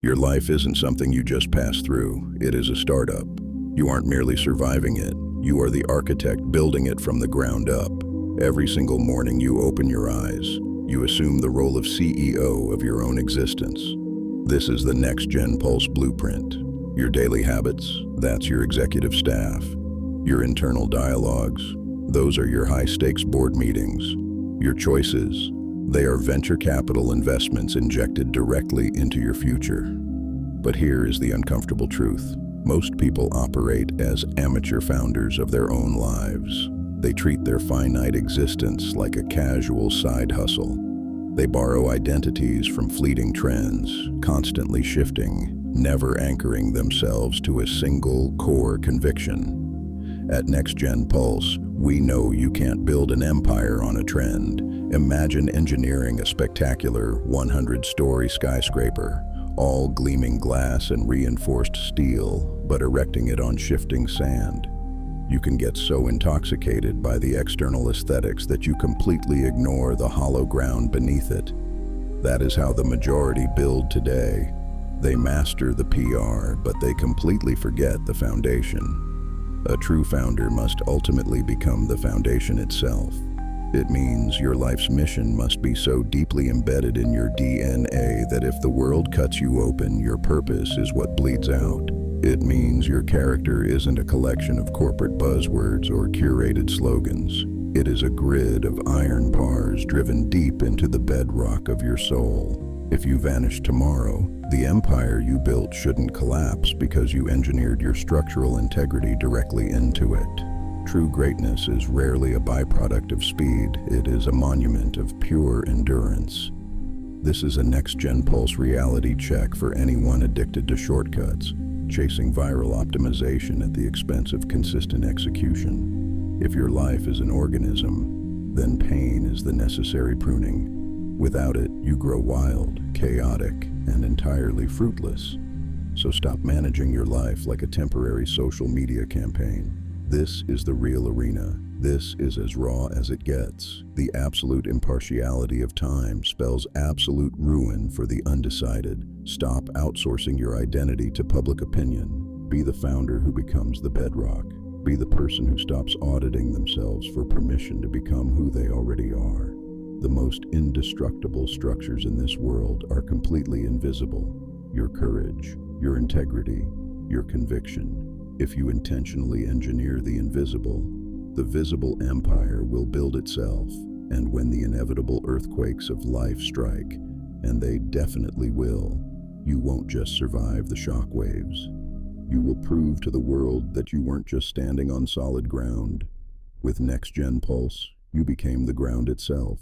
Your life isn't something you just pass through, it is a startup. You aren't merely surviving it, you are the architect building it from the ground up. Every single morning you open your eyes, you assume the role of CEO of your own existence. This is the Next Gen Pulse blueprint. Your daily habits, that's your executive staff. Your internal dialogues, those are your high-stakes board meetings. Your choices, they are venture capital investments injected directly into your future. But here is the uncomfortable truth. Most people operate as amateur founders of their own lives. They treat their finite existence like a casual side hustle. They borrow identities from fleeting trends, constantly shifting, never anchoring themselves to a single core conviction. At Next Gen Pulse, we know you can't build an empire on a trend. Imagine engineering a spectacular 100-story skyscraper, all gleaming glass and reinforced steel, but erecting it on shifting sand. You can get so intoxicated by the external aesthetics that you completely ignore the hollow ground beneath it. That is how the majority build today. They master the PR, but they completely forget the foundation. A true founder must ultimately become the foundation itself. It means your life's mission must be so deeply embedded in your DNA that if the world cuts you open, your purpose is what bleeds out. It means your character isn't a collection of corporate buzzwords or curated slogans. It is a grid of iron bars driven deep into the bedrock of your soul. If you vanish tomorrow, the empire you built shouldn't collapse because you engineered your structural integrity directly into it. True greatness is rarely a byproduct of speed, it is a monument of pure endurance. This is a Next Gen Pulse reality check for anyone addicted to shortcuts, chasing viral optimization at the expense of consistent execution. If your life is an organism, then pain is the necessary pruning. Without it, you grow wild, chaotic, and entirely fruitless. So stop managing your life like a temporary social media campaign. This is the real arena. This is as raw as it gets. The absolute impartiality of time spells absolute ruin for the undecided. Stop outsourcing your identity to public opinion. Be the founder who becomes the bedrock. Be the person who stops auditing themselves for permission to become who they already are. The most indestructible structures in this world are completely invisible. Your courage, your integrity, your conviction. If you intentionally engineer the invisible, the visible empire will build itself. And when the inevitable earthquakes of life strike, and they definitely will, you won't just survive the shock waves. You will prove to the world that you weren't just standing on solid ground. With Next Gen Pulse, you became the ground itself.